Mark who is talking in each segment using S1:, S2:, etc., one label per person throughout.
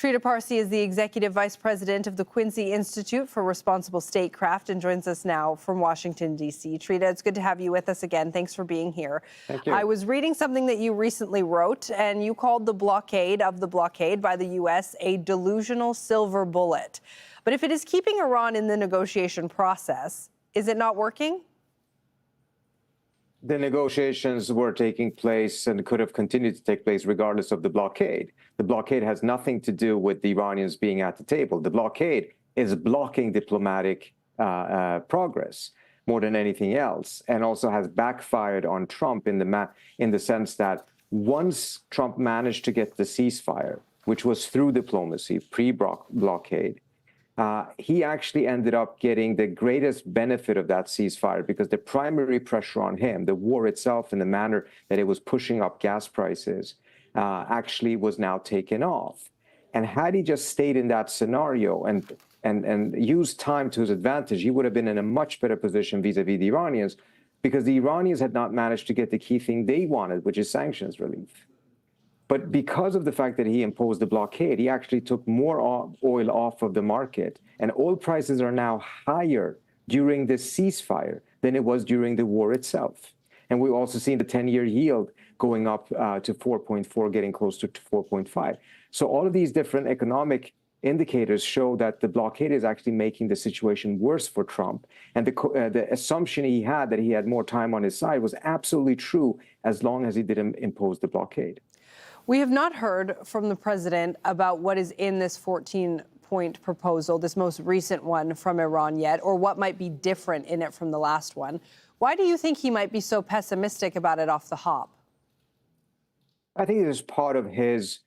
S1: Trita Parsi is the Executive Vice President of the Quincy Institute for Responsible Statecraft and joins us now from Washington, D.C. Trita, it's good to have you with us again. Thanks for being here.
S2: Thank you.
S1: I was reading something that you recently wrote, and you called the blockade of the blockade by the U.S. a delusional silver bullet. But if it is keeping Iran in the negotiation process, is it not working?
S2: The negotiations were taking place and could have continued to take place regardless of the blockade. The blockade has nothing to do with the Iranians being at the table. The blockade is blocking diplomatic progress more than anything else, and also has backfired on Trump in the sense that once Trump managed to get the ceasefire, which was through diplomacy, pre-blockade, he actually ended up getting the greatest benefit of that ceasefire because the primary pressure on him, the war itself and the manner that it was pushing up gas prices, actually was now taken off. And had he just stayed in that scenario and used time to his advantage, he would have been in a much better position vis-a-vis the Iranians, because the Iranians had not managed to get the key thing they wanted, which is sanctions relief. But because of the fact that he imposed the blockade, he actually took more oil off of the market. And oil prices are now higher during the ceasefire than it was during the war itself. And we've also seen the 10-year yield going up to 4.4, getting closer to 4.5. So all of these different economic indicators show that the blockade is actually making the situation worse for Trump. And the assumption he had that he had more time on his side was absolutely true as long as he didn't impose the blockade.
S1: We have not heard from the president about what is in this 14-point proposal, this most recent one from Iran yet, or what might be different in it from the last one. Why do you think he might be so pessimistic about it off the hop?
S2: I think it is part of his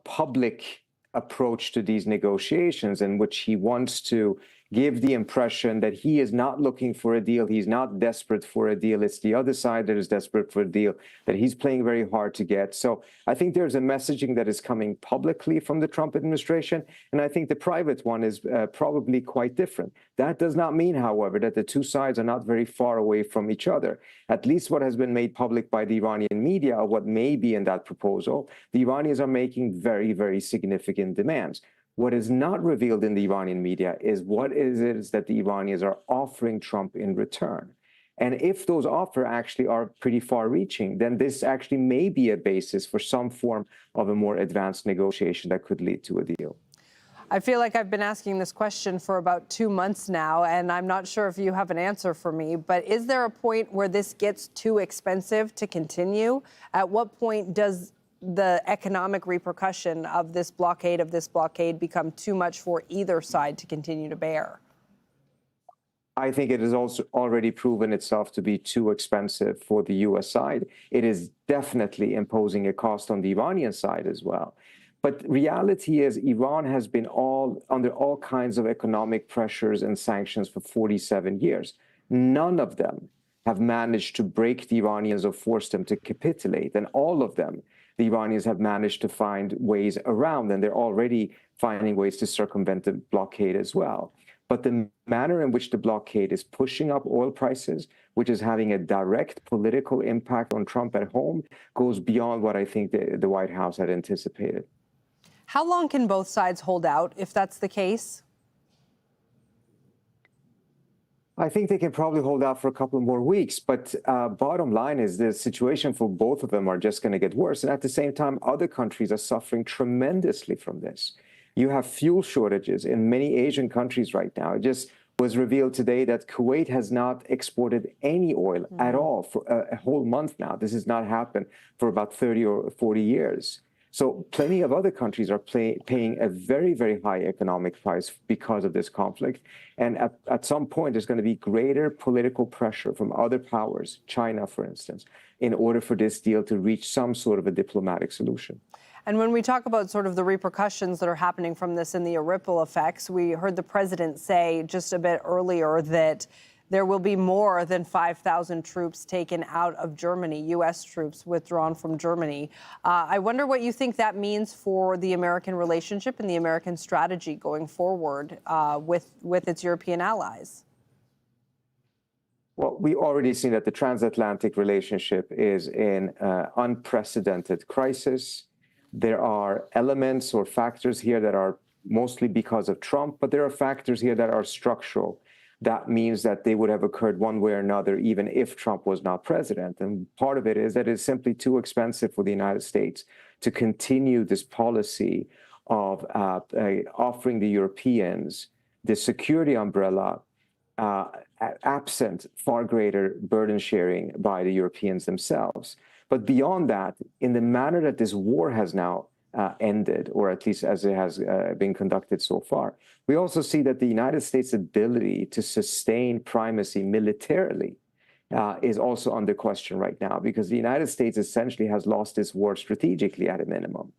S2: public approach to these negotiations, in which he wants to give the impression that he is not looking for a deal. He's not desperate for a deal. It's the other side that is desperate for a deal, that he's playing very hard to get. So I think there's a messaging that is coming publicly from the Trump administration, and I think the private one is probably quite different. That does not mean, however, that the two sides are not very far away from each other. At least what has been made public by the Iranian media, or what may be in that proposal, the Iranians are making very, very significant demands. What is not revealed in the Iranian media is what it is that the Iranians are offering Trump in return. And if those offers actually are pretty far-reaching, then this actually may be a basis for some form of a more advanced negotiation that could lead to a deal.
S1: I feel like I've been asking this question for about 2 months now, and I'm not sure if you have an answer for me, but is there a point where this gets too expensive to continue? At what point does the economic repercussion of this blockade become too much for either side to continue to bear?
S2: I think it has also already proven itself to be too expensive for the U.S. side. It is definitely imposing a cost on the Iranian side as well. But reality is Iran has been under all kinds of economic pressures and sanctions for 47 years. None of them have managed to break the Iranians or force them to capitulate. And all of them, the Iranians have managed to find ways around, and they're already finding ways to circumvent the blockade as well. But the manner in which the blockade is pushing up oil prices, which is having a direct political impact on Trump at home, goes beyond what I think the White House had anticipated.
S1: How long can both sides hold out if that's the case?
S2: I think they can probably hold out for a couple more weeks, but bottom line is the situation for both of them are just going to get worse. And at the same time, other countries are suffering tremendously from this. You have fuel shortages in many Asian countries right now. It just was revealed today that Kuwait has not exported any oil at all for a whole month now. This has not happened for about 30 or 40 years. So plenty of other countries are paying a very, very high economic price because of this conflict. And at some point, there's going to be greater political pressure from other powers, China, for instance, in order for this deal to reach some sort of a diplomatic solution.
S1: And when we talk about sort of the repercussions that are happening from this and the ripple effects, we heard the president say just a bit earlier that there will be more than 5,000 troops taken out of Germany, U.S. troops withdrawn from Germany. I wonder what you think that means for the American relationship and the American strategy going forward with its European allies.
S2: Well, we already seen that the transatlantic relationship is in unprecedented crisis. There are elements or factors here that are mostly because of Trump, but there are factors here that are structural. That means that they would have occurred one way or another, even if Trump was not president. And part of it is that it's simply too expensive for the United States to continue this policy of offering the Europeans the security umbrella absent far greater burden sharing by the Europeans themselves. But beyond that, in the manner that this war has now ended, or at least as it has been conducted so far, we also see that the United States' ability to sustain primacy militarily is also under question right now, because the United States essentially has lost this war strategically at a minimum.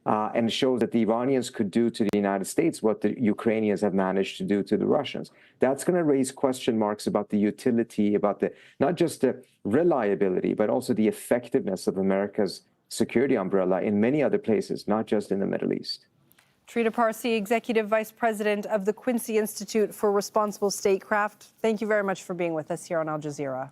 S2: And shows that the Iranians could do to the United States what the Ukrainians have managed to do to the Russians. That's going to raise question marks about the utility, about the not just the reliability, but also the effectiveness of America's security umbrella in many other places, not just in the Middle East.
S1: Trita Parsi, Executive Vice President of the Quincy Institute for Responsible Statecraft, thank you very much for being with us here on Al Jazeera.